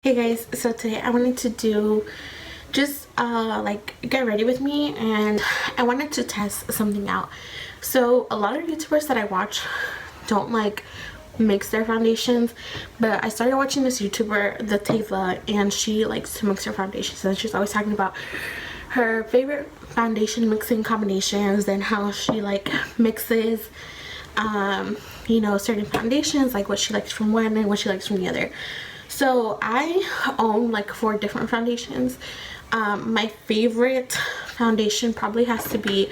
Hey guys, so today I wanted to do just like get ready with me, and I wanted to test something out. So a lot of YouTubers that I watch don't like mix their foundations, but I started watching this YouTuber, the Tayla, and she likes to mix her foundations, and she's always talking about her favorite foundation mixing combinations and how she like mixes you know, certain foundations, like what she likes from one and what she likes from the other. So I own like 4 different foundations. My favorite foundation probably has to be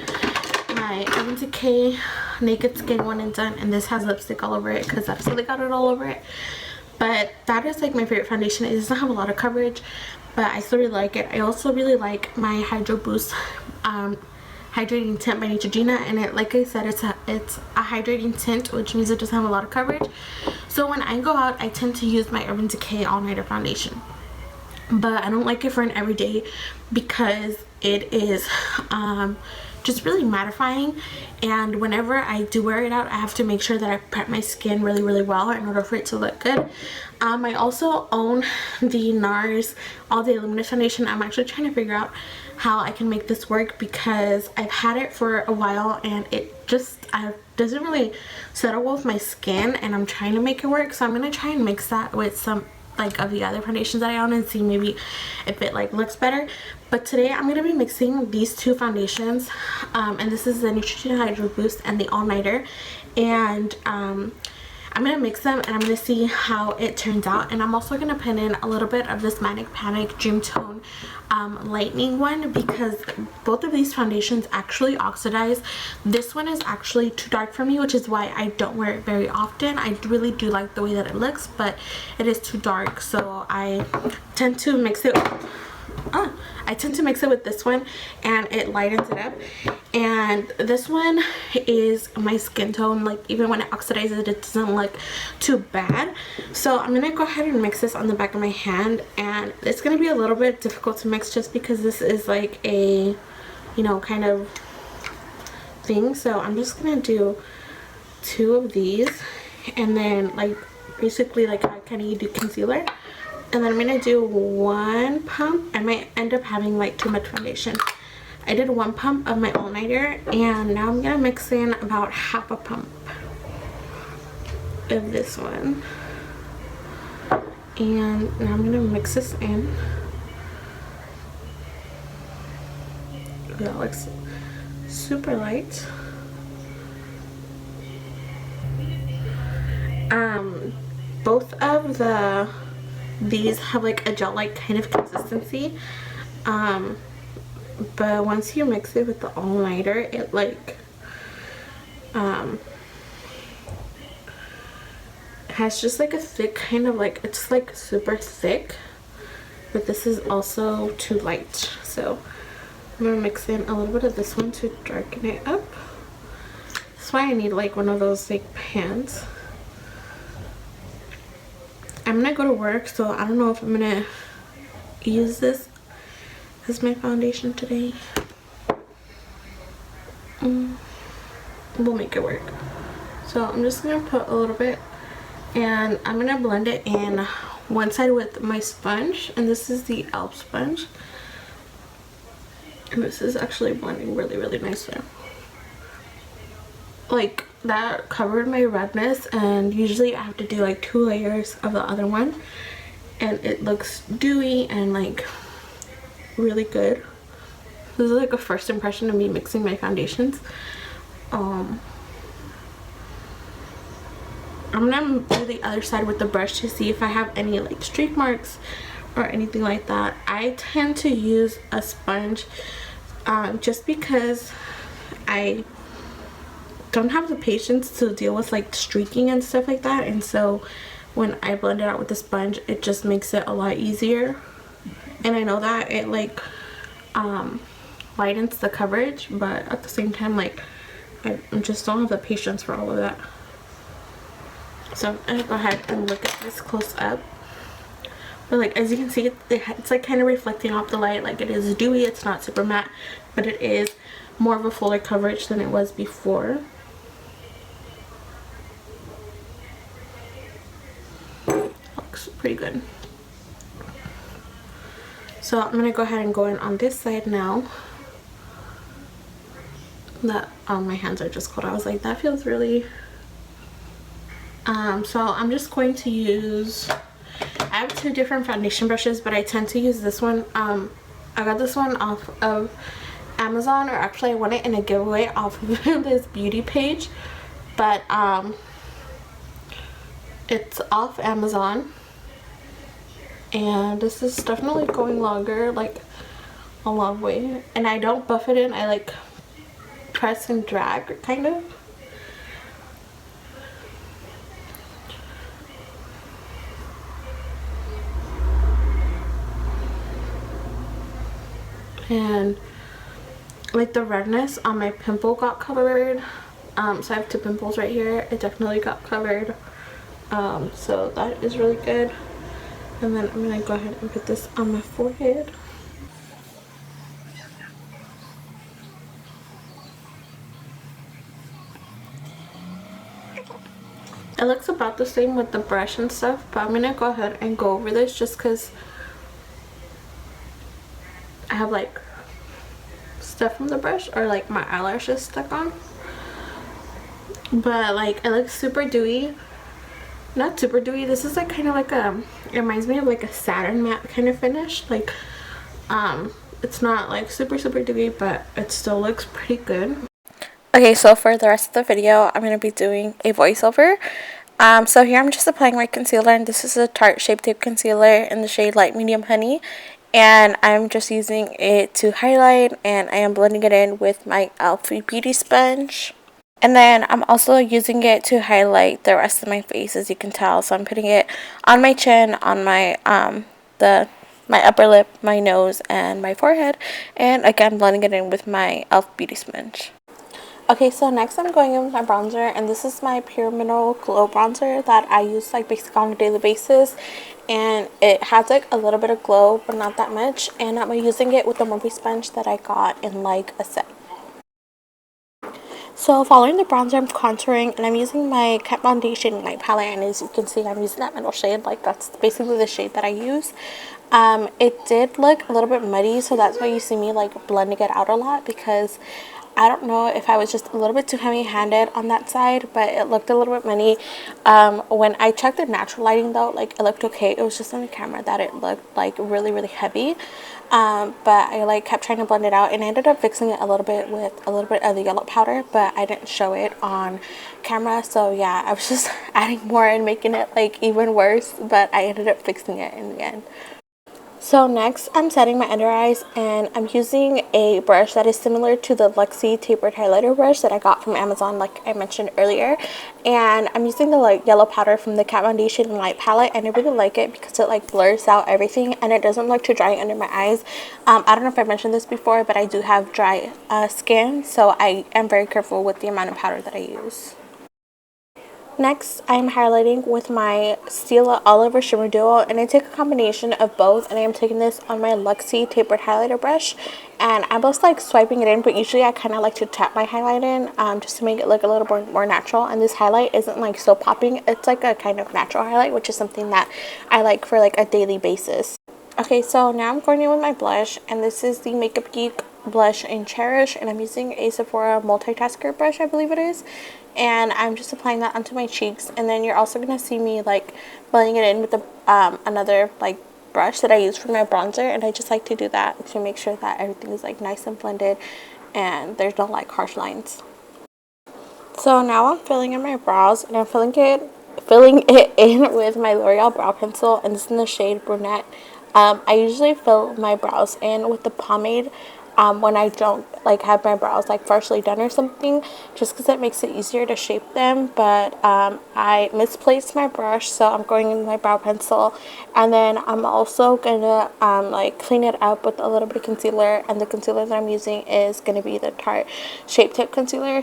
my Urban Decay Naked Skin One and Done, and this has lipstick all over it because I absolutely got it all over it. But that is like my favorite foundation. It doesn't have a lot of coverage, but I still really like it. I also really like my Hydro Boost hydrating tint by Neutrogena, and it, like I said, it's a hydrating tint, which means it doesn't have a lot of coverage. So when I go out, I tend to use my Urban Decay All Nighter foundation, but I don't like it for an everyday because it is just really mattifying, and whenever I do wear it out, I have to make sure that I prep my skin really well in order for it to look good. I also own the NARS All Day Luminous foundation. I'm actually trying to figure out how I can make this work because I've had it for a while and it just doesn't really settle well with my skin, and I'm trying to make it work. So I'm gonna try and mix that with some like of the other foundations that I own and see maybe if it like looks better. But today I'm gonna be mixing these 2 foundations, and this is the Neutrogena Hydro Boost and the All Nighter, and I'm gonna mix them and I'm gonna see how it turns out. And I'm also gonna put in a little bit of this Manic Panic Dream Tone lightning one because both of these foundations actually oxidize. This one is actually too dark for me, which is why I don't wear it very often. I really do like the way that it looks, but it is too dark, so I tend to mix it with this one and it lightens it up. And this one is my skin tone, like even when it oxidizes it doesn't look too bad. So I'm gonna go ahead and mix this on the back of my hand, and it's gonna be a little bit difficult to mix just because this is like a, you know, kind of thing. So I'm just gonna do 2 of these, and then like basically like how kind of you do concealer. And then I'm gonna do 1 pump. I might end up having like too much foundation. I did 1 pump of my All Nighter, and now I'm gonna mix in about half a pump of this one. And now I'm gonna mix this in. That looks super light. Both of these have like a gel-like kind of consistency, but once you mix it with the All Nighter, it like has just like a thick kind of like, it's like super thick, but this is also too light. So I'm gonna mix in a little bit of this one to darken it up. That's why I need like one of those like pans. I'm gonna go to work, so I don't know if I'm gonna use this as my foundation today. We'll make it work. So I'm just gonna put a little bit, and I'm gonna blend it in one side with my sponge, and this is the Elf sponge, and this is actually blending really nicely. Like, that covered my redness, and usually I have to do like 2 layers of the other one, and it looks dewy and like really good. This is like a first impression of me mixing my foundations. I'm gonna do the other side with the brush to see if I have any like streak marks or anything like that. I tend to use a sponge just because I don't have the patience to deal with like streaking and stuff like that, and so when I blend it out with the sponge, it just makes it a lot easier. And I know that it like lightens the coverage, but at the same time, like I just don't have the patience for all of that. So I'm gonna go ahead and look at this close up. But like, as you can see, it's like kind of reflecting off the light. Like, it is dewy, it's not super matte, but it is more of a fuller coverage than it was before. Looks pretty good. So I'm gonna go ahead and go in on this side now. That my hands are just cold. I was like, that feels really so I'm just going to use, I have two different foundation brushes, but I tend to use this one. I got this one off of Amazon, or actually I won it in a giveaway off of this beauty page, but it's off Amazon, and this is definitely going longer, like a long way, and I don't buff it in, I like press and drag kind of. And like the redness on my pimple got covered, so I have two pimples right here. It definitely got covered, so that is really good. And then I'm gonna go ahead and put this on my forehead. It looks about the same with the brush and stuff, but I'm gonna go ahead and go over this just because I have like stuff from the brush, or like my eyelashes stuck on. But like it looks super dewy. Not super dewy, this is like kind of like a, it reminds me of like a satin matte kind of finish. Like it's not like super dewy, but it still looks pretty good. Okay, so for the rest of the video I'm going to be doing a voiceover. So here I'm just applying my concealer, and this is a Tarte Shape Tape Concealer in the shade Light Medium Honey, and I'm just using it to highlight, and I am blending it in with my e.l.f. Beauty Sponge. And then I'm also using it to highlight the rest of my face, as you can tell. So I'm putting it on my chin, on my my upper lip, my nose, and my forehead, and again blending it in with my e.l.f. Beauty Sponge. Okay, so next I'm going in with my bronzer, and this is my Pure Mineral Glow Bronzer that I use like basically on a daily basis, and it has like a little bit of glow but not that much, and I'm using it with the Morphe sponge that I got in like a set. So following the bronzer, I'm contouring, and I'm using my Kat Foundation Light Palette, and as you can see I'm using that middle shade, like that's basically the shade that I use. It did look a little bit muddy, so that's why you see me like blending it out a lot, because I don't know if I was just a little bit too heavy-handed on that side, but it looked a little bit muddy. When I checked the natural lighting though, like it looked okay. It was just on the camera that it looked like really heavy. But I like kept trying to blend it out, and I ended up fixing it a little bit with a little bit of the yellow powder, but I didn't show it on camera. So yeah, I was just adding more and making it like even worse, but I ended up fixing it in the end. So next I'm setting my under eyes, and I'm using a brush that is similar to the Luxie tapered highlighter brush that I got from Amazon, like I mentioned earlier, and I'm using the like yellow powder from the Kat Foundation Light Palette, and I really like it because it like blurs out everything and it doesn't look too dry under my eyes. I don't know if I mentioned this before, but I do have dry skin, so I am very careful with the amount of powder that I use. Next, I'm highlighting with my Stila Oliver Shimmer Duo, and I take a combination of both, and I am taking this on my Luxie tapered highlighter brush, and I'm just like swiping it in, but usually I kind of like to tap my highlight in just to make it look a little more natural, and this highlight isn't like so popping. It's like a kind of natural highlight, which is something that I like for like a daily basis. Okay, so now I'm going in with my blush, and this is the Makeup Geek blush in Cherish, and I'm using a Sephora multitasker brush, I believe it is, and I'm just applying that onto my cheeks. And then you're also gonna see me like blending it in with the another like brush that I use for my bronzer, and I just like to do that to make sure that everything is like nice and blended and there's no like harsh lines. So now I'm filling in my brows, and I'm filling it in with my L'Oreal brow pencil, and this is in the shade Brunette. I usually fill my brows in with the pomade when I don't like have my brows like partially done or something, just because it makes it easier to shape them. But I misplaced my brush, so I'm going in with my brow pencil, and then I'm also gonna like clean it up with a little bit of concealer, and the concealer that I'm using is gonna be the Tarte Shape Tape Concealer.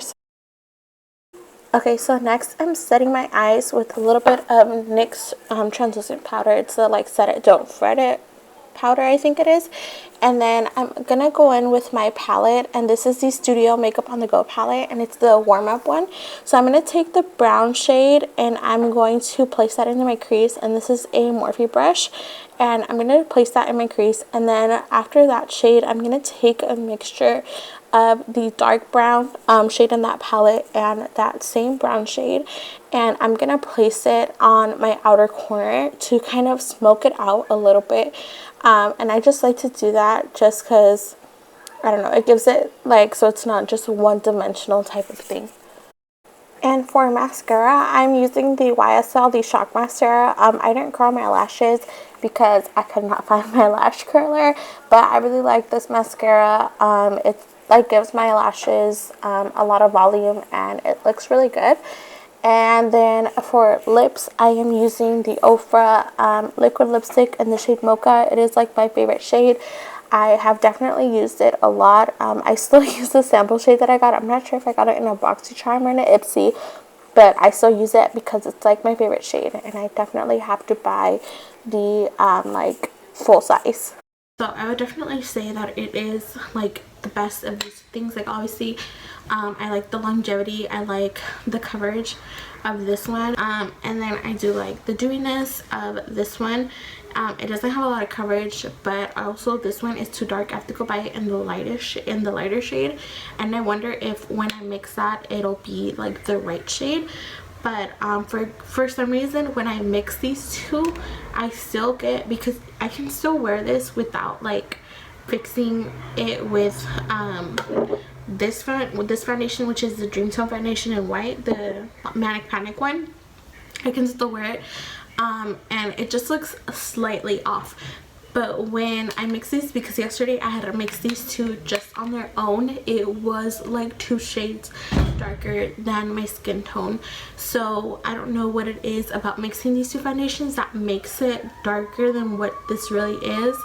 Okay, so next I'm setting my eyes with a little bit of NYX translucent powder. It's the like Set It Don't Fret It powder, I think it is. And then I'm gonna go in with my palette, and this is the Studio Makeup on the Go palette, and it's the warm-up one. So I'm gonna take the brown shade and I'm going to place that into my crease, and this is a Morphe brush, and I'm gonna place that in my crease. And then after that shade, I'm gonna take a mixture of the dark brown shade in that palette and that same brown shade, and I'm gonna place it on my outer corner to kind of smoke it out a little bit. And I just like to do that just because, I don't know, it gives it like, so it's not just one-dimensional type of thing. And for mascara, I'm using the YSL, the Shock Mascara. I didn't curl my lashes because I could not find my lash curler, but I really like this mascara. It like gives my lashes a lot of volume, and it looks really good. And then for lips, I am using the Ofra liquid lipstick in the shade Mocha. It is like my favorite shade. I have definitely used it a lot. I still use the sample shade that I got. I'm not sure if I got it in a BoxyCharm or in an Ipsy, but I still use it because it's like my favorite shade, and I definitely have to buy the like full size. So I would definitely say that it is like the best of these things. Like obviously I like the longevity, I like the coverage of this one, and then I do like the dewiness of this one. It doesn't have a lot of coverage, but also this one is too dark. I have to go buy it in the lighter shade, and I wonder if when I mix that it'll be like the right shade. But for some reason when I mix these two, I still get, because I can still wear this without like fixing it with this foundation, which is the Dream Tone foundation in white, the Manic Panic one. I can still wear it, and it just looks slightly off. But when I mix these, because yesterday I had to mix these two just on their own, it was like 2 shades darker than my skin tone. So I don't know what it is about mixing these two foundations that makes it darker than what this really is.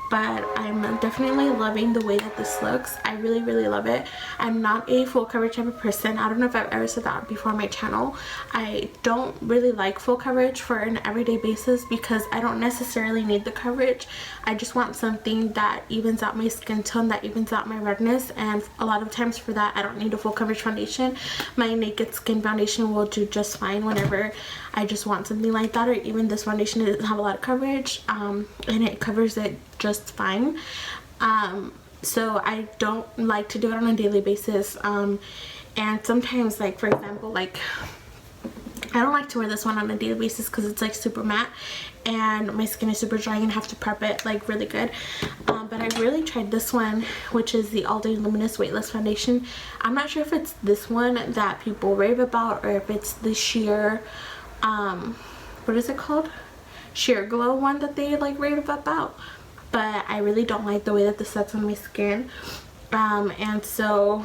But I'm definitely loving the way that this looks. I really love it. I'm not a full coverage type of person. I don't know if I've ever said that before on my channel. I don't really like full coverage for an everyday basis because I don't necessarily need the coverage. I just want something that evens out my skin tone, that evens out my redness, and a lot of times for that I don't need a full coverage foundation. My Naked Skin foundation will do just fine whenever I just want something like that, or even this foundation doesn't have a lot of coverage, and it covers it just fine. So I don't like to do it on a daily basis, and sometimes, like for example, like I don't like to wear this one on a daily basis because it's like super matte and my skin is super dry and I have to prep it like really good. But I really tried this one, which is the All Day Luminous Weightless Foundation. I'm not sure if it's this one that people rave about or if it's the sheer what is it called, Sheer Glow one that they like rave about. But I really don't like the way that this sets on my skin, and so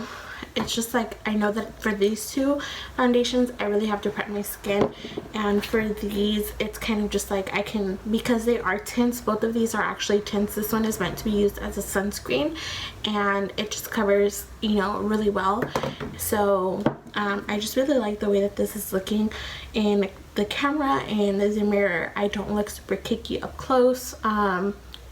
it's just like, I know that for these two foundations I really have to prep my skin, and for these it's kind of just like I can, because they are tints, both of these are actually tints. This one is meant to be used as a sunscreen and it just covers, you know, really well. So I just really like the way that this is looking in the camera and the mirror. I don't look super cakey up close,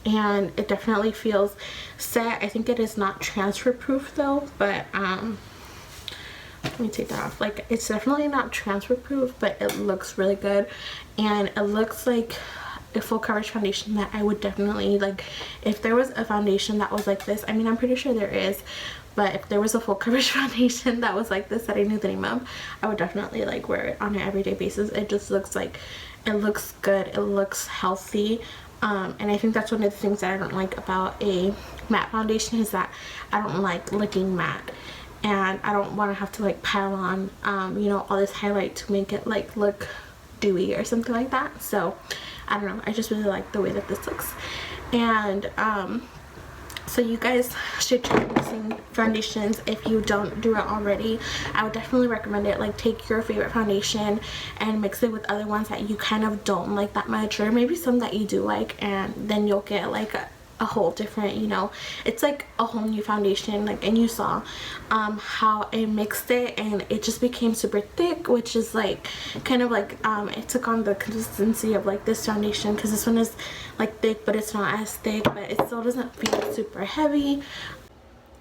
and it definitely feels set. I think it is not transfer proof though, but let me take that off. Like, it's definitely not transfer proof, but it looks really good, and it looks like a full coverage foundation that I would definitely like. If there was a foundation that was like this, I mean, I'm pretty sure there is, but if there was a full coverage foundation that was like this that I knew the name of, I would definitely like wear it on an everyday basis. It just looks like, it looks good, it looks healthy. And I think that's one of the things that I don't like about a matte foundation, is that I don't like looking matte, and I don't want to have to like pile on you know, all this highlight to make it like look dewy or something like that. So I don't know, I just really like the way that this looks. And so you guys should try mixing foundations if you don't do it already. I would definitely recommend it. Like, take your favorite foundation and mix it with other ones that you kind of don't like that much, or maybe some that you do like, and then you'll get like a whole different, you know, it's like a whole new foundation. Like, and you saw how it mixed it and it just became super thick, which is like kind of like it took on the consistency of like this foundation, because this one is like thick but it's not as thick, but it still doesn't feel super heavy.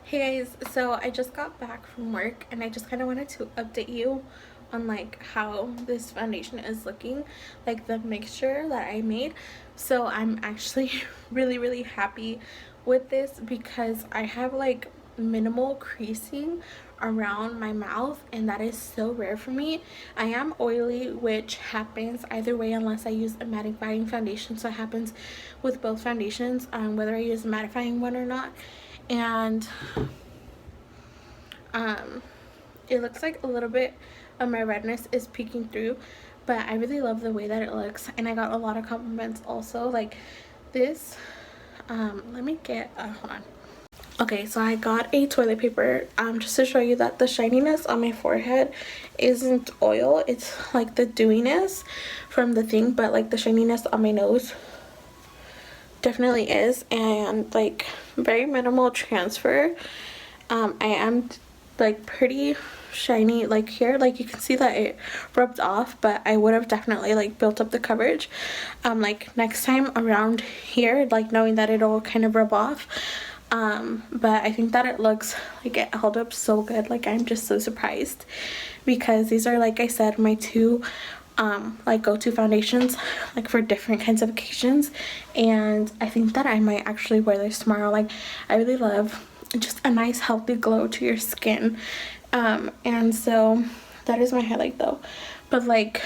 Hey guys, so I just got back from work and I just kind of wanted to update you on like how this foundation is looking, like the mixture that I made. So I'm actually really happy with this because I have like minimal creasing around my mouth, and that is so rare for me. I am oily, which happens either way unless I use a mattifying foundation, so it happens with both foundations, whether I use a mattifying one or not. And it looks like a little bit of my redness is peeking through, but I really love the way that it looks, and I got a lot of compliments also. Like this, let me get hold on. Okay, so I got a toilet paper just to show you that the shininess on my forehead isn't oil, it's like the dewiness from the thing, but like the shininess on my nose definitely is, and like very minimal transfer. I am like pretty shiny like here, like you can see that it rubbed off, but I would have definitely like built up the coverage like next time around here, like knowing that it'll kind of rub off. But I think that it looks like it held up so good. Like I'm just so surprised because these are, like I said, my two like go-to foundations like for different kinds of occasions, and I think that I might actually wear this tomorrow. Like I really love just a nice healthy glow to your skin, and so that is my highlight though, but like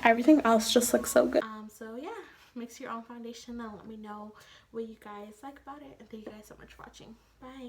everything else just looks so good. So yeah, mix your own foundation and let me know what you guys like about it, and thank you guys so much for watching. Bye.